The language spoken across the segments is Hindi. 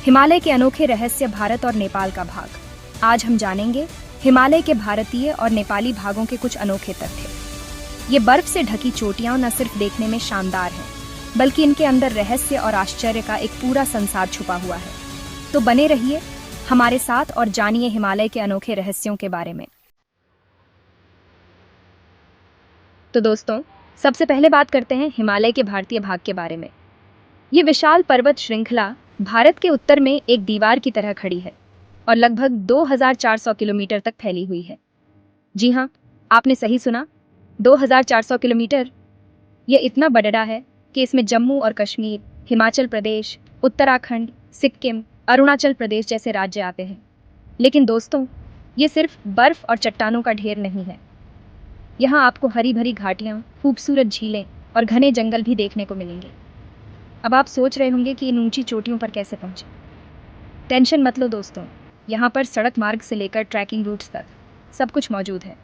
हिमालय के अनोखे रहस्य, भारत और नेपाल का भाग। आज हम जानेंगे हिमालय के भारतीय और नेपाली भागों के कुछ अनोखे तथ्य। ये बर्फ से ढकी चोटियां न सिर्फ देखने में शानदार हैं, बल्कि इनके अंदर रहस्य और आश्चर्य का एक पूरा संसार छुपा हुआ है। तो बने रहिए हमारे साथ और जानिए हिमालय के अनोखे रहस्यों के बारे में। तो दोस्तों, सबसे पहले बात करते हैं हिमालय के भारतीय भाग के बारे में। ये विशाल पर्वत श्रृंखला भारत के उत्तर में एक दीवार की तरह खड़ी है और लगभग 2400 किलोमीटर तक फैली हुई है। जी हाँ, आपने सही सुना, 2400 किलोमीटर। ये इतना बड़ा है कि इसमें जम्मू और कश्मीर, हिमाचल प्रदेश, उत्तराखंड, सिक्किम, अरुणाचल प्रदेश जैसे राज्य आते हैं। लेकिन दोस्तों, ये सिर्फ बर्फ और चट्टानों का ढेर नहीं है। यहाँ आपको हरी भरी घाटियाँ, खूबसूरत झीलें और घने जंगल भी देखने को मिलेंगे। अब आप सोच रहे होंगे कि इन ऊंची चोटियों पर कैसे पहुंचे। टेंशन मत लो दोस्तों, यहाँ पर सड़क मार्ग से लेकर ट्रैकिंग रूट्स तक सब कुछ मौजूद है।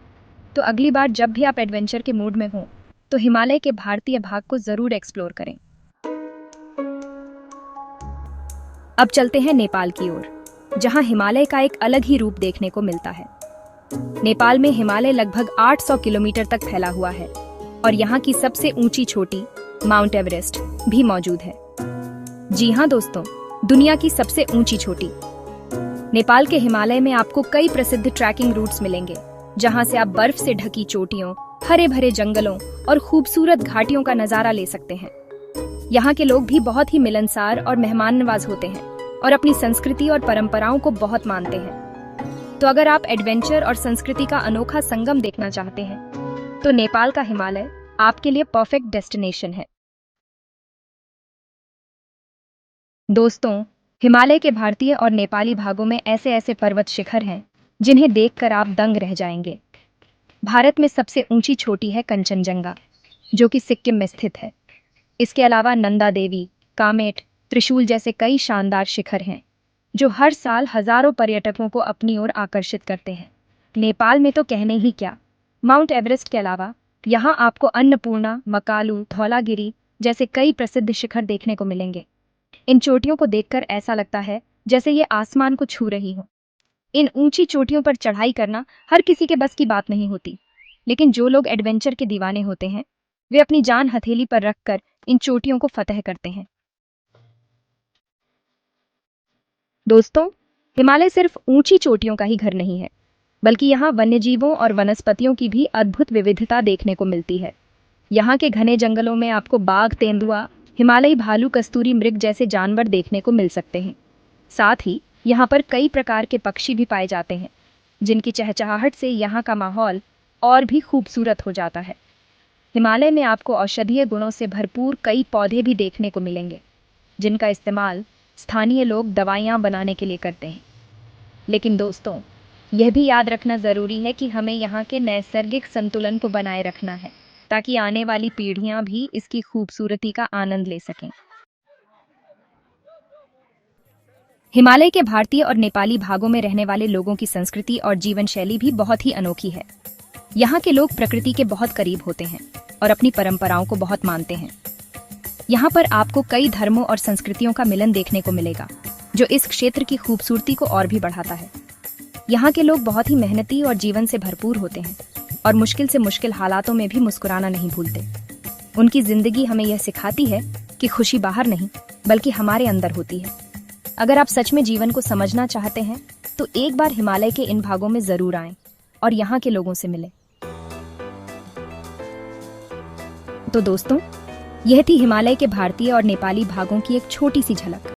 तो अगली बार जब भी आप एडवेंचर के मूड में हो, तो हिमालय के भारतीय भाग को जरूर एक्सप्लोर करें। अब चलते हैं नेपाल की ओर, जहाँ हिमालय का एक अलग ही रूप देखने को मिलता है। नेपाल में हिमालय लगभग 800 किलोमीटर तक फैला हुआ है और यहाँ की सबसे ऊंची चोटी माउंट एवरेस्ट भी मौजूद है। जी हाँ दोस्तों, दुनिया की सबसे ऊंची चोटी। नेपाल के हिमालय में आपको कई प्रसिद्ध ट्रैकिंग रूट्स मिलेंगे, जहाँ से आप बर्फ से ढकी चोटियों, हरे भरे जंगलों और खूबसूरत घाटियों का नजारा ले सकते हैं। यहाँ के लोग भी बहुत ही मिलनसार और मेहमान नवाज होते हैं और अपनी संस्कृति और परंपराओं को बहुत मानते हैं। तो अगर आप एडवेंचर और संस्कृति का अनोखा संगम देखना चाहते हैं, तो नेपाल का हिमालय आपके लिए परफेक्ट डेस्टिनेशन है। दोस्तों, हिमालय के भारतीय और नेपाली भागों में ऐसे ऐसे पर्वत शिखर हैं जिन्हें देखकर आप दंग रह जाएंगे। भारत में सबसे ऊंची चोटी है कंचनजंगा, जो कि सिक्किम में स्थित है। इसके अलावा नंदा देवी, कामेट, त्रिशूल जैसे कई शानदार शिखर हैं, जो हर साल हजारों पर्यटकों को अपनी ओर आकर्षित करते हैं। नेपाल में तो कहने ही क्या, माउंट एवरेस्ट के अलावा यहाँ आपको अन्नपूर्णा, मकालू, धौलागिरी जैसे कई प्रसिद्ध शिखर देखने को मिलेंगे। इन चोटियों को देखकर ऐसा लगता है जैसे ये आसमान को छू रही हो। इन ऊंची चोटियों पर चढ़ाई करना हर किसी के बस की बात नहीं होती, लेकिन जो लोग एडवेंचर के दीवाने होते हैं, वे अपनी जान हथेली पर रखकर इन चोटियों को फतह करते हैं। दोस्तों, हिमालय सिर्फ ऊंची चोटियों का ही घर नहीं है, बल्कि यहाँ वन्यजीवों और वनस्पतियों की भी अद्भुत विविधता देखने को मिलती है। यहाँ के घने जंगलों में आपको बाघ, तेंदुआ, हिमालयी भालू, कस्तूरी मृग जैसे जानवर देखने को मिल सकते हैं। साथ ही यहाँ पर कई प्रकार के पक्षी भी पाए जाते हैं, जिनकी चहचहाहट से यहाँ का माहौल और भी खूबसूरत हो जाता है। हिमालय में आपको औषधीय गुणों से भरपूर कई पौधे भी देखने को मिलेंगे, जिनका इस्तेमाल स्थानीय लोग दवाइयाँ बनाने के लिए करते हैं। लेकिन दोस्तों, यह भी याद रखना ज़रूरी है कि हमें यहाँ के नैसर्गिक संतुलन को बनाए रखना है, ताकि आने वाली पीढ़ियां भी इसकी खूबसूरती का आनंद ले सकें। हिमालय के भारतीय और नेपाली भागों में रहने वाले लोगों की संस्कृति और जीवन शैली भी बहुत ही अनोखी है। यहाँ के लोग प्रकृति के बहुत करीब होते हैं और अपनी परंपराओं को बहुत मानते हैं। यहाँ पर आपको कई धर्मों और संस्कृतियों का मिलन देखने को मिलेगा, जो इस क्षेत्र की खूबसूरती को और भी बढ़ाता है। यहाँ के लोग बहुत ही मेहनती और जीवन से भरपूर होते हैं और मुश्किल से मुश्किल हालातों में भी मुस्कुराना नहीं भूलते। उनकी जिंदगी हमें यह सिखाती है कि खुशी बाहर नहीं, बल्कि हमारे अंदर होती है। अगर आप सच में जीवन को समझना चाहते हैं, तो एक बार हिमालय के इन भागों में जरूर आएं और यहाँ के लोगों से मिलें। तो दोस्तों, यह थी हिमालय के भारतीय और नेपाली भागों की एक छोटी सी झलक।